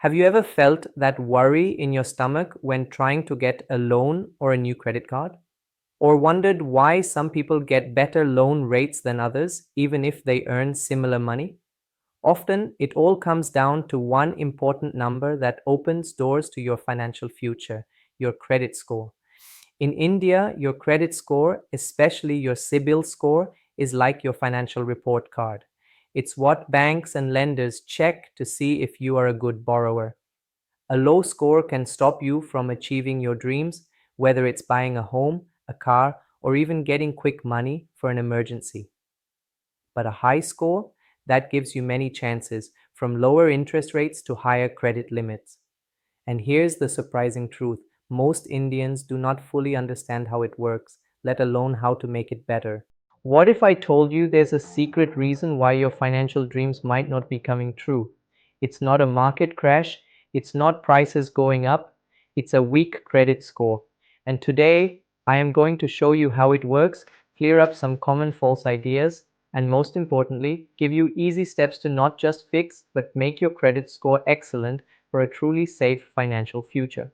Have you ever felt that worry in your stomach when trying to get a loan or a new credit card? Or wondered why some people get better loan rates than others, even if they earn similar money? Often, it all comes down to one important number that opens doors to your financial future: your credit score. In India, your credit score, especially your CIBIL score, is like your financial report card. It's what banks and lenders check to see if you are a good borrower. A low score can stop you from achieving your dreams, whether it's buying a home, a car, or even getting quick money for an emergency. But a high score, that gives you many chances, from lower interest rates to higher credit limits. And here's the surprising truth: most Indians do not fully understand how it works, let alone how to make it better. What if I told you there's a secret reason why your financial dreams might not be coming true? It's not a market crash, it's not prices going up, it's a weak credit score. And today, I am going to show you how it works, clear up some common false ideas, and most importantly, give you easy steps to not just fix, but make your credit score excellent for a truly safe financial future.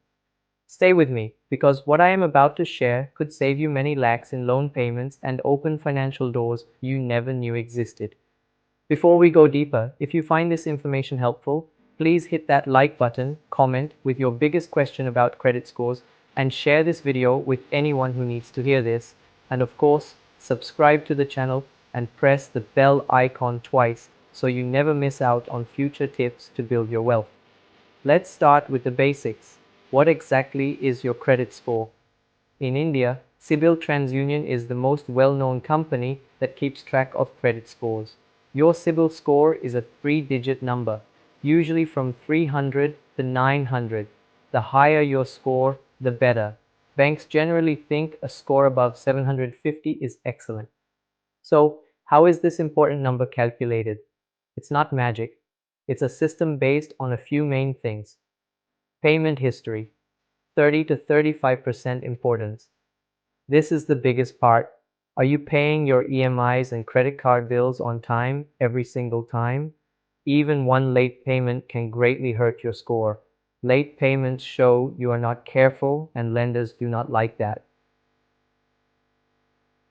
Stay with me, because what I am about to share could save you many lakhs in loan payments and open financial doors you never knew existed. Before we go deeper, if you find this information helpful, please hit that like button, comment with your biggest question about credit scores, and share this video with anyone who needs to hear this. And of course, subscribe to the channel and press the bell icon twice so you never miss out on future tips to build your wealth. Let's start with the basics. What exactly is your credit score? In India, CIBIL TransUnion is the most well-known company that keeps track of credit scores. Your CIBIL score is a three-digit number, usually from 300 to 900. The higher your score, the better. Banks generally think a score above 750 is excellent. So, how is this important number calculated? It's not magic. It's a system based on a few main things. Payment history, 30 to 35% importance. This is the biggest part. Are you paying your EMIs and credit card bills on time every single time? Even one late payment can greatly hurt your score. Late payments show you are not careful, and lenders do not like that.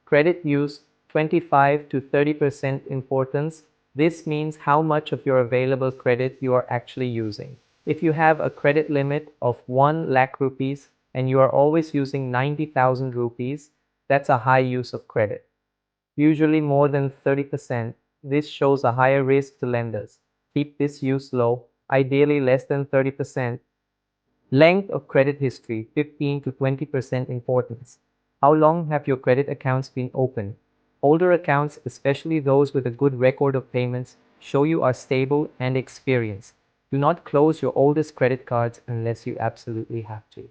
Credit use, 25 to 30% importance. This means how much of your available credit you are actually using. If you have a credit limit of 1 lakh rupees and you are always using 90,000 rupees, that's a high use of credit. Usually more than 30%. This shows a higher risk to lenders. Keep this use low, ideally less than 30%. Length of credit history, 15 to 20% importance. How long have your credit accounts been open? Older accounts, especially those with a good record of payments, show you are stable and experienced. Do not close your oldest credit cards unless you absolutely have to.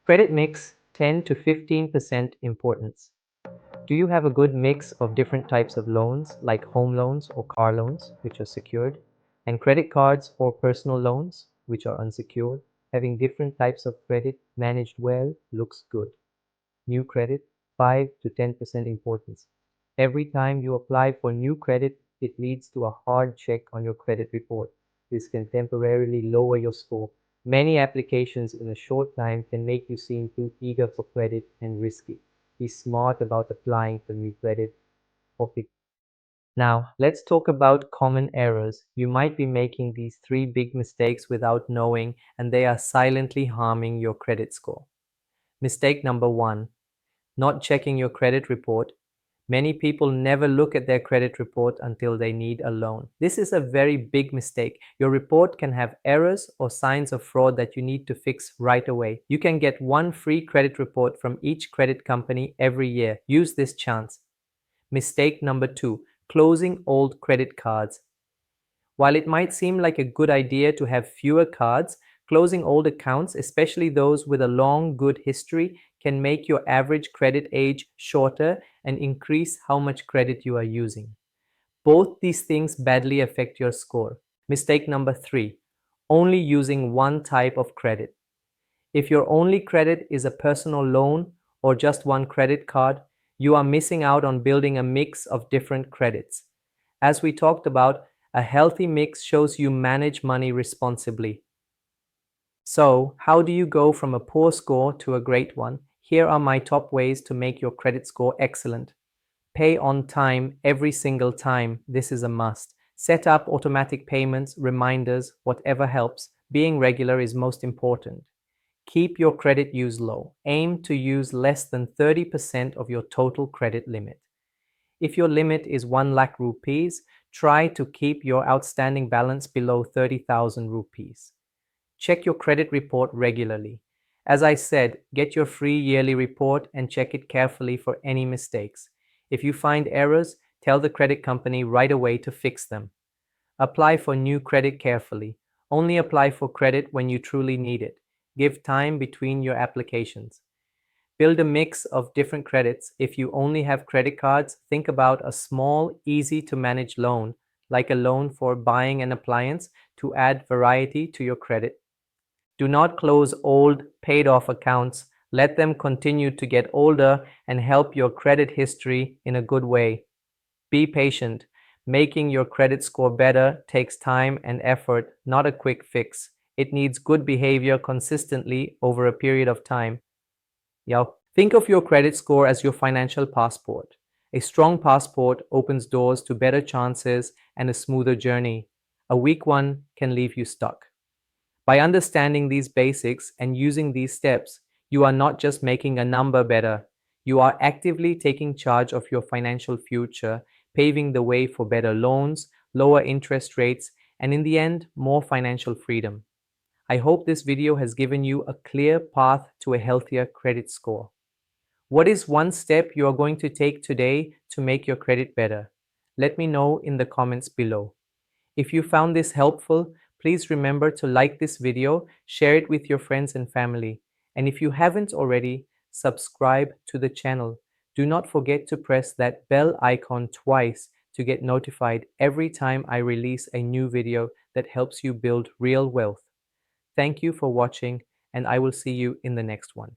Credit mix, 10 to 15% importance. Do you have a good mix of different types of loans, like home loans or car loans, which are secured, and credit cards or personal loans, which are unsecured? Having different types of credit managed well looks good. New credit, 5 to 10% importance. Every time you apply for new credit, it leads to a hard check on your credit report. This can temporarily lower your score. Many applications in a short time can make you seem too eager for credit and risky. Be smart about applying for new credit. Now, let's talk about common errors. You might be making these three big mistakes without knowing, and they are silently harming your credit score. Mistake number one: not checking your credit report. Many people never look at their credit report until they need a loan. This is a very big mistake. Your report can have errors or signs of fraud that you need to fix right away. You can get one free credit report from each credit company every year. Use this chance. Mistake number two: closing old credit cards. While it might seem like a good idea to have fewer cards, closing old accounts, especially those with a long, good history, can make your average credit age shorter and increase how much credit you are using. Both these things badly affect your score. Mistake number three: only using one type of credit. If your only credit is a personal loan or just one credit card, you are missing out on building a mix of different credits. As we talked about, a healthy mix shows you manage money responsibly. So, how do you go from a poor score to a great one? Here are my top ways to make your credit score excellent. Pay on time every single time. This is a must. Set up automatic payments, reminders, whatever helps. Being regular is most important. Keep your credit use low. Aim to use less than 30% of your total credit limit. If your limit is 1 lakh rupees, try to keep your outstanding balance below 30,000 rupees. Check your credit report regularly. As I said, get your free yearly report and check it carefully for any mistakes. If you find errors, tell the credit company right away to fix them. Apply for new credit carefully. Only apply for credit when you truly need it. Give time between your applications. Build a mix of different credits. If you only have credit cards, think about a small, easy to manage loan, like a loan for buying an appliance, to add variety to your credit. Do not close old, paid off accounts. Let them continue to get older and help your credit history in a good way. Be patient. Making your credit score better takes time and effort, not a quick fix. It needs good behavior consistently over a period of time. Think of your credit score as your financial passport. A strong passport opens doors to better chances and a smoother journey. A weak one can leave you stuck. By understanding these basics and using these steps, you are not just making a number better, you are actively taking charge of your financial future, paving the way for better loans, lower interest rates, and in the end, more financial freedom. I hope this video has given you a clear path to a healthier credit score. What is one step you are going to take today to make your credit better? Let me know in the comments below. If you found this helpful, please remember to like this video, share it with your friends and family. And if you haven't already, subscribe to the channel. Do not forget to press that bell icon twice to get notified every time I release a new video that helps you build real wealth. Thank you for watching, and I will see you in the next one.